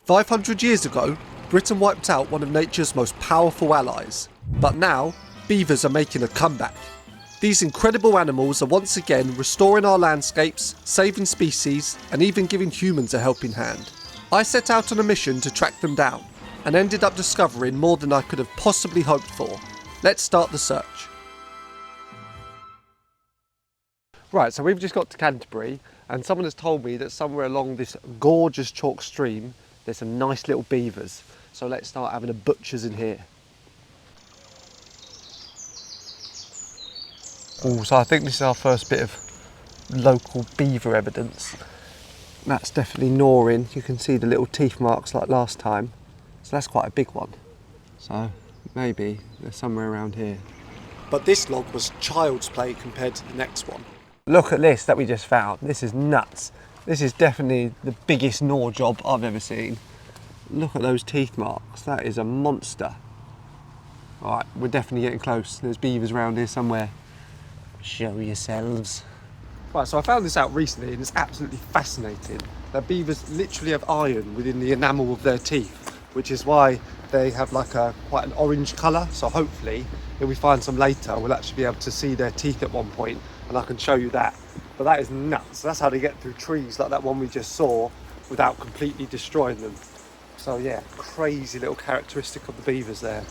500 years ago, Britain wiped out one of nature's most powerful allies. But now, beavers are making a comeback. These incredible animals are once again restoring our landscapes, saving species, and even giving humans a helping hand. I set out on a mission to track them down, and ended up discovering more than I could have possibly hoped for. Let's start the search. Right, so we've just got to Canterbury, and someone has told me that somewhere along this gorgeous chalk stream there's some nice little beavers. So let's start having a butcher's in here. Oh, so I think this is our first bit of local beaver evidence. That's definitely gnawing. You can see the little teeth marks like last time. So that's quite a big one. So maybe they're somewhere around here. But this log was child's play compared to the next one. Look at this that we just found. This is nuts. This is definitely the biggest gnaw job I've ever seen. Look at those teeth marks. That is a monster. All right, we're definitely getting close. There's beavers around here somewhere. Show yourselves. Right, so I found this out recently and it's absolutely fascinating. That beavers literally have iron within the enamel of their teeth, which is why they have like quite an orange colour. So hopefully, if we find some later, we'll actually be able to see their teeth at one point, and I can show you that. But that is nuts. That's how they get through trees like that one we just saw without completely destroying them. So yeah, crazy little characteristic of the beavers there.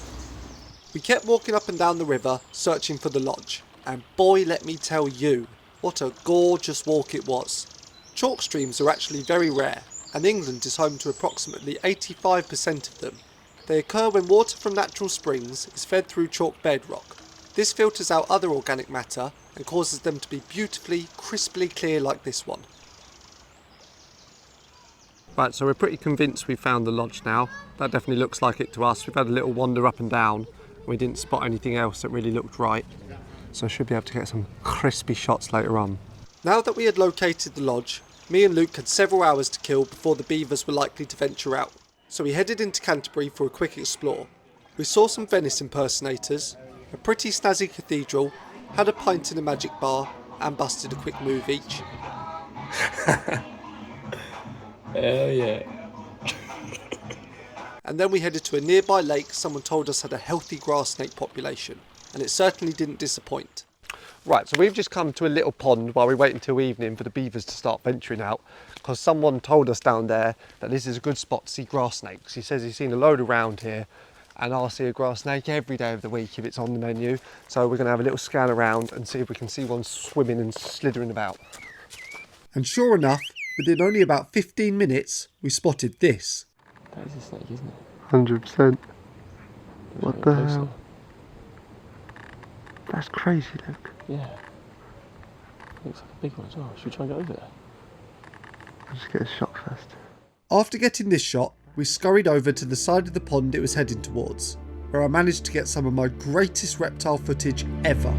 We kept walking up and down the river searching for the lodge, and boy, let me tell you, what a gorgeous walk it was. Chalk streams are actually very rare, and England is home to approximately 85% of them. They occur when water from natural springs is fed through chalk bedrock. This filters out other organic matter and causes them to be beautifully, crisply clear like this one. Right, so we're pretty convinced we've found the lodge now. That definitely looks like it to us. We've had a little wander up and down. We didn't spot anything else that really looked right. So I should be able to get some crispy shots later on. Now that we had located the lodge, me and Luke had several hours to kill before the beavers were likely to venture out. So we headed into Canterbury for a quick explore. We saw some Venice impersonators, a pretty snazzy cathedral, had a pint in a magic bar, and busted a quick move each. Hell yeah. And then we headed to a nearby lake someone told us had a healthy grass snake population, and it certainly didn't disappoint. Right, so we've just come to a little pond while we wait until evening for the beavers to start venturing out, because someone told us down there that this is a good spot to see grass snakes. He says he's seen a load around here, and I'll see a grass snake every day of the week if it's on the menu. So we're going to have a little scan around and see if we can see one swimming and slithering about. And sure enough, within only about 15 minutes, we spotted this. That is a snake, isn't it? 100%. What the hell? That's crazy, Luke. Yeah. Looks like a big one as well. Should we try and get over there? I'll just get a shot first. After getting this shot, we scurried over to the side of the pond it was heading towards, where I managed to get some of my greatest reptile footage ever.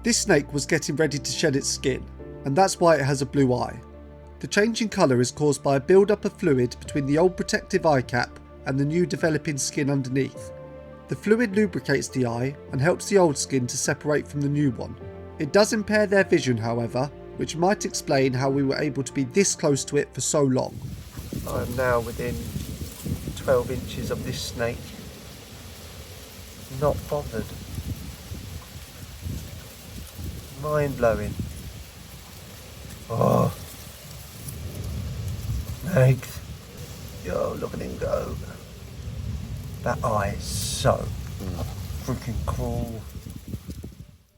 This snake was getting ready to shed its skin, and that's why it has a blue eye. The change in colour is caused by a build-up of fluid between the old protective eye cap and the new developing skin underneath. The fluid lubricates the eye and helps the old skin to separate from the new one. It does impair their vision, however, which might explain how we were able to be this close to it for so long. I am now within 12 inches of this snake. Not bothered. Mind blowing. Oh. Snakes. Yo, look at him go. That eye is so freaking cool.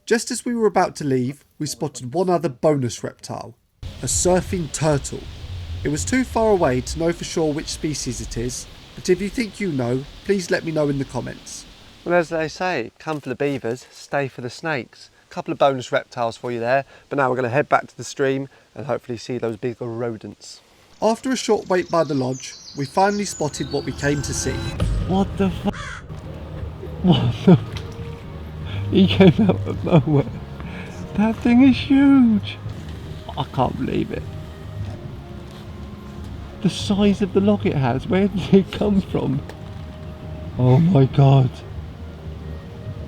Just as we were about to leave, we spotted one other bonus reptile. A surfing turtle. It was too far away to know for sure which species it is, but if you think you know, please let me know in the comments. Well, as they say, come for the beavers, stay for the snakes. A couple of bonus reptiles for you there, but now we're going to head back to the stream and hopefully see those bigger rodents. After a short wait by the lodge, we finally spotted what we came to see. What the fuck? What the He came out of nowhere. That thing is huge. I can't believe it. The size of the log it has, where did it come from? Oh my god.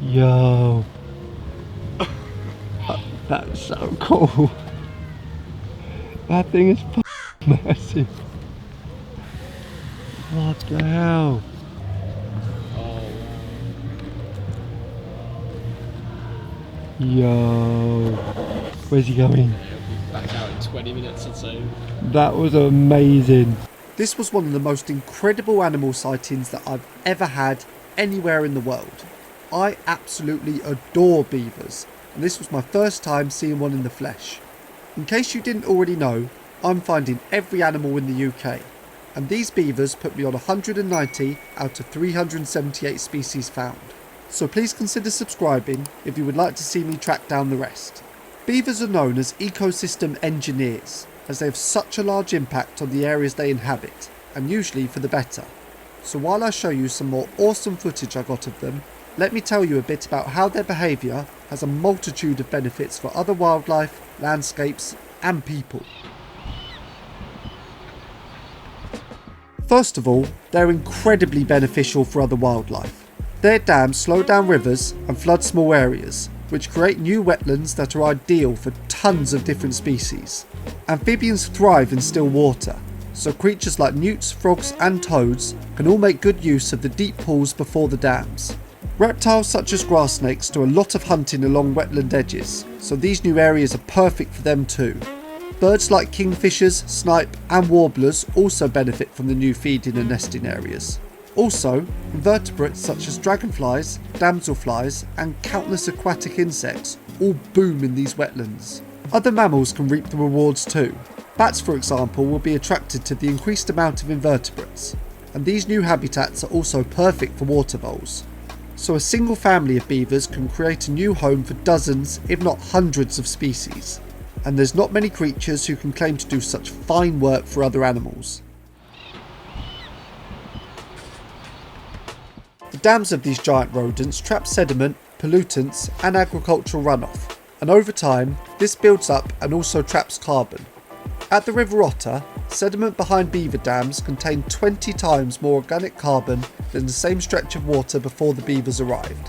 Yo. That's so cool. That thing is massive. What the hell? Yo. Where's he going? Back out in 20 minutes or so. That was amazing. This was one of the most incredible animal sightings that I've ever had anywhere in the world. I absolutely adore beavers, and this was my first time seeing one in the flesh. In case you didn't already know, I'm finding every animal in the UK, and these beavers put me on 190 out of 378 species found. So please consider subscribing if you would like to see me track down the rest. Beavers are known as ecosystem engineers, as they have such a large impact on the areas they inhabit, and usually for the better. So while I show you some more awesome footage I got of them, let me tell you a bit about how their behaviour has a multitude of benefits for other wildlife, landscapes and people. First of all, they're incredibly beneficial for other wildlife. Their dams slow down rivers and flood small areas, which create new wetlands that are ideal for tons of different species. Amphibians thrive in still water, so creatures like newts, frogs and toads can all make good use of the deep pools before the dams. Reptiles such as grass snakes do a lot of hunting along wetland edges, so these new areas are perfect for them too. Birds like kingfishers, snipe and warblers also benefit from the new feeding and nesting areas. Also, invertebrates such as dragonflies, damselflies and countless aquatic insects all boom in these wetlands. Other mammals can reap the rewards too. Bats, for example, will be attracted to the increased amount of invertebrates, and these new habitats are also perfect for water voles. So a single family of beavers can create a new home for dozens, if not hundreds of species. And there's not many creatures who can claim to do such fine work for other animals. The dams of these giant rodents trap sediment, pollutants and agricultural runoff, and over time this builds up and also traps carbon. At the River Otter, sediment behind beaver dams contained 20 times more organic carbon than the same stretch of water before the beavers arrived.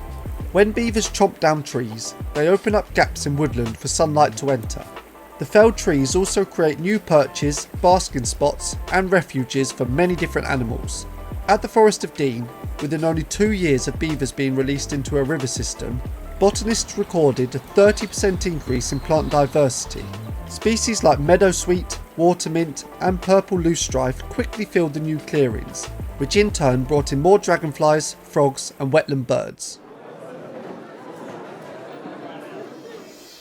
When beavers chomp down trees, they open up gaps in woodland for sunlight to enter. The felled trees also create new perches, basking spots and refuges for many different animals. At the Forest of Dean, within only 2 years of beavers being released into a river system, botanists recorded a 30% increase in plant diversity. Species like meadowsweet, watermint and purple loosestrife quickly filled the new clearings, which in turn brought in more dragonflies, frogs and wetland birds.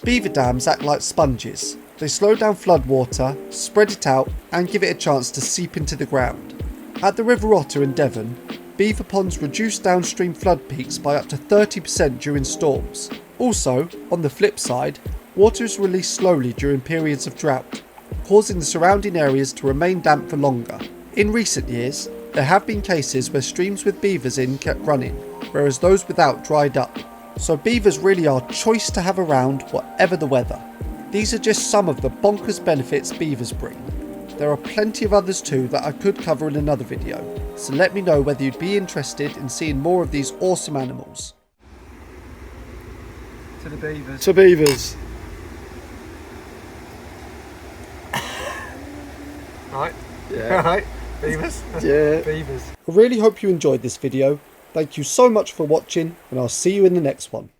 Beaver dams act like sponges. They slow down floodwater, spread it out and give it a chance to seep into the ground. At the River Otter in Devon, beaver ponds reduce downstream flood peaks by up to 30% during storms. Also, on the flip side, water is released slowly during periods of drought, causing the surrounding areas to remain damp for longer. In recent years, there have been cases where streams with beavers in kept running, whereas those without dried up. So beavers really are choice to have around whatever the weather. These are just some of the bonkers benefits beavers bring. There are plenty of others too that I could cover in another video, so let me know whether you'd be interested in seeing more of these awesome animals. To the beavers. To beavers. Right? Yeah. Right? Beavers? Yeah. Beavers. I really hope you enjoyed this video. Thank you so much for watching and I'll see you in the next one.